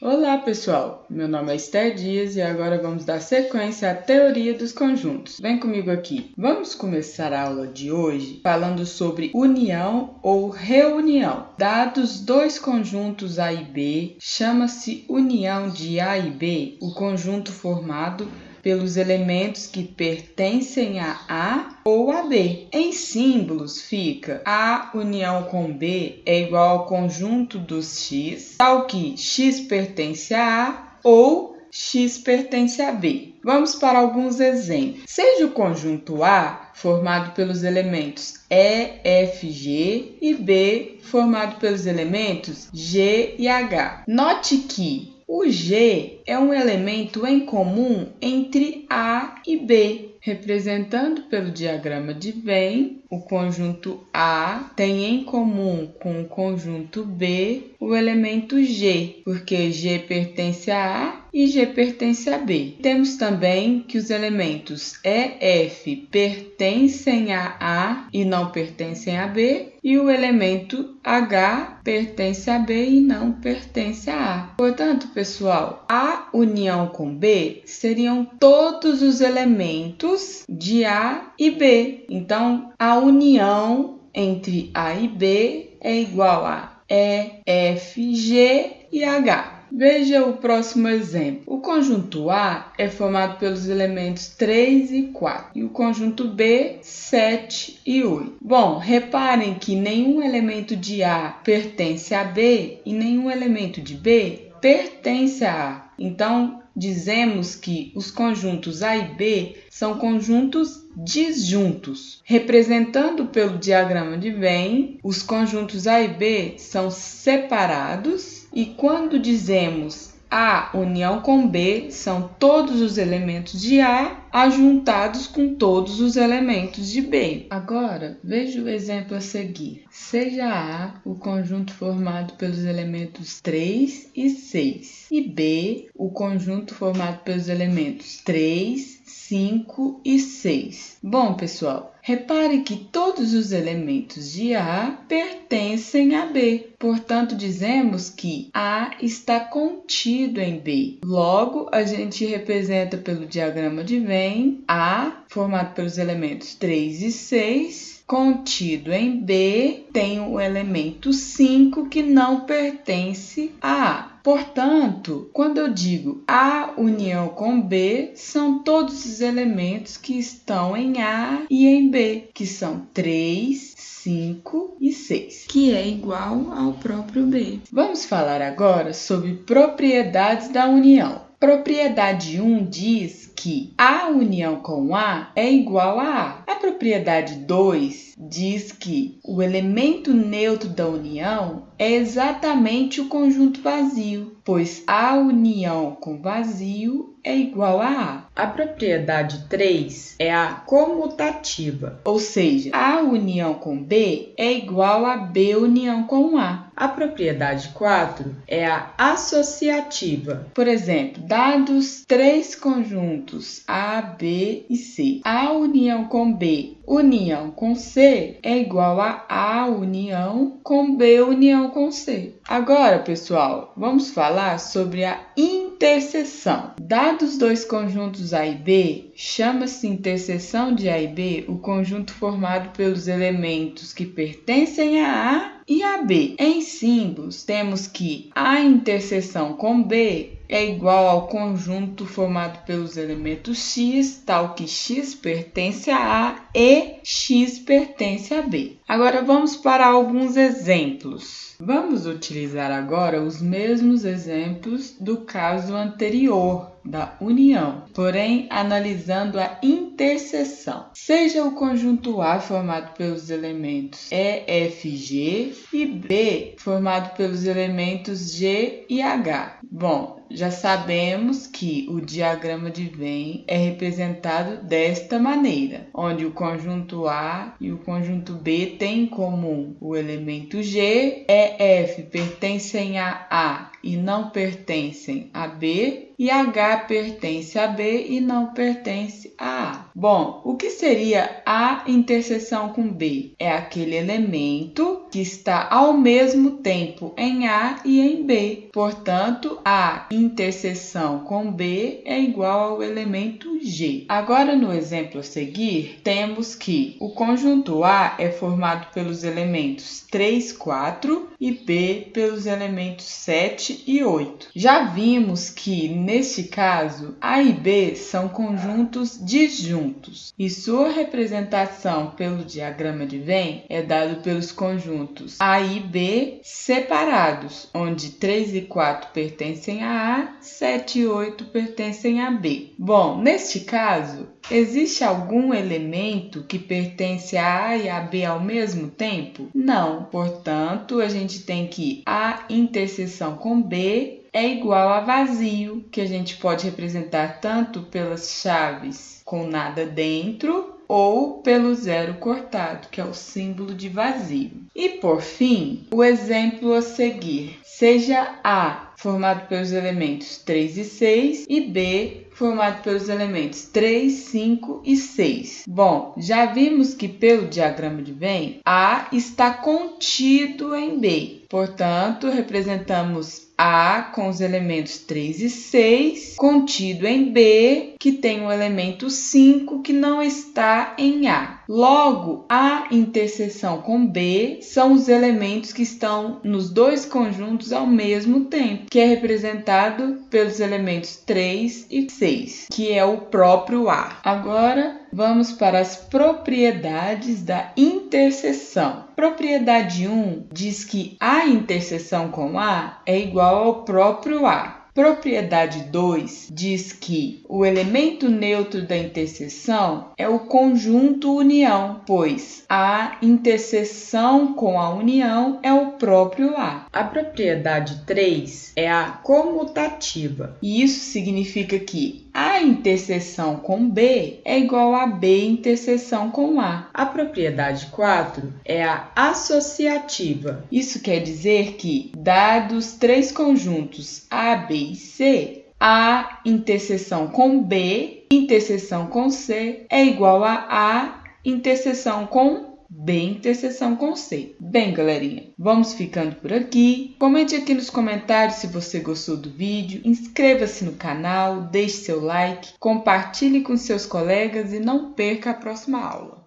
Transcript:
Olá pessoal, meu nome é Esther Dias e agora vamos dar sequência à teoria dos conjuntos. Vem comigo aqui. Vamos começar a aula de hoje falando sobre união ou reunião. Dados dois conjuntos A e B, chama-se união de A e B o conjunto formado pelos elementos que pertencem a A ou a B. Em símbolos fica A união com B é igual ao conjunto dos X, tal que X pertence a A ou X pertence a B. Vamos para alguns exemplos. Seja o conjunto A formado pelos elementos E, F, G e B formado pelos elementos G e H. Note que o G é um elemento em comum entre A e B. Representando pelo diagrama de Venn, o conjunto A tem em comum com o conjunto B o elemento G, porque G pertence a A e G pertence a B. Temos também que os elementos E, F pertencem a A e não pertencem a B, e o elemento H pertence a B e não pertence a A. Portanto, pessoal, A união com B seriam todos os elementos de A e B. Então, a união entre A e B é igual a E, F, G e H. Veja o próximo exemplo. O conjunto A é formado pelos elementos 3 e 4 e o conjunto B, 7 e 8. Bom, reparem que nenhum elemento de A pertence a B e nenhum elemento de B pertence a A. Então, dizemos que os conjuntos A e B são conjuntos disjuntos. Representando pelo diagrama de Venn, os conjuntos A e B são separados e quando dizemos A união com B, são todos os elementos de A ajuntados com todos os elementos de B. Agora, veja o exemplo a seguir. Seja A o conjunto formado pelos elementos 3 e 6 e B o conjunto formado pelos elementos 3, 5 e 6. Bom, pessoal, repare que todos os elementos de A pertencem a B. Portanto, dizemos que A está contido em B. Logo, a gente representa pelo diagrama de Venn A, formado pelos elementos 3 e 6, contido em B, tem o elemento 5 que não pertence a A. Portanto, quando eu digo A união com B, são todos os elementos que estão em A e em B, que são 3, 5 e 6, que é igual ao próprio B. Vamos falar agora sobre propriedades da união. Propriedade 1 diz que A união com A é igual a A. A propriedade 2 diz que o elemento neutro da união é exatamente o conjunto vazio, pois A união com vazio é igual a A. A propriedade 3 é a comutativa, ou seja, A união com B é igual a B união com A. A propriedade 4 é a associativa. Por exemplo, dados três conjuntos A, B e C. A união com B união com C é igual a A união com B união com C. Agora, pessoal, vamos falar sobre a interseção. Dados dois conjuntos A e B, chama-se interseção de A e B o conjunto formado pelos elementos que pertencem a A e a B. Em símbolos, temos que A interseção com B é igual ao conjunto formado pelos elementos X, tal que X pertence a A e X pertence a B. Agora vamos para alguns exemplos. Vamos utilizar agora os mesmos exemplos do caso anterior, da união, porém analisando a interseção. Seja o conjunto A formado pelos elementos E, F, G e B formado pelos elementos G e H. Bom, já sabemos que o diagrama de Venn é representado desta maneira, onde o conjunto A e o conjunto B têm em comum o elemento G, E, F pertencem a A e não pertencem a B, e H pertence a B e não pertence a A. Bom, o que seria A interseção com B? É aquele elemento que está ao mesmo tempo em A e em B. Portanto, A interseção com B é igual ao elemento G. Agora, no exemplo a seguir, temos que o conjunto A é formado pelos elementos 3, 4 e B pelos elementos 7 e 8. Já vimos que, neste caso, A e B são conjuntos disjuntos e sua representação pelo diagrama de Venn é dado pelos conjuntos A e B separados, onde 3 e 4 pertencem a A, 7 e 8 pertencem a B. Bom, neste caso, existe algum elemento que pertence a A e a B ao mesmo tempo? Não. Portanto, a gente tem que A interseção com B é igual a vazio, que a gente pode representar tanto pelas chaves com nada dentro ou pelo zero cortado, que é o símbolo de vazio. E por fim, o exemplo a seguir, seja A formado pelos elementos 3 e 6 e B formado pelos elementos 3, 5 e 6. Bom, já vimos que pelo diagrama de Venn, A está contido em B. Portanto, representamos A com os elementos 3 e 6, contido em B, que tem o elemento 5, que não está em A. Logo, A interseção com B são os elementos que estão nos dois conjuntos ao mesmo tempo, que é representado pelos elementos 3 e 6, que é o próprio A. Agora, vamos para as propriedades da interseção. Propriedade 1 diz que A interseção com A é igual ao próprio A. Propriedade 2 diz que o elemento neutro da interseção é o conjunto união, pois a interseção com a união é o próprio A. A propriedade 3 é a comutativa, e isso significa que A interseção com B é igual a B interseção com A. A propriedade 4 é a associativa. Isso quer dizer que, dados três conjuntos A, B e C, A interseção com B, interseção com C, é igual a A interseção com B interseção com C. Bem, galerinha, vamos ficando por aqui. Comente aqui nos comentários se você gostou do vídeo, inscreva-se no canal, deixe seu like, compartilhe com seus colegas e não perca a próxima aula.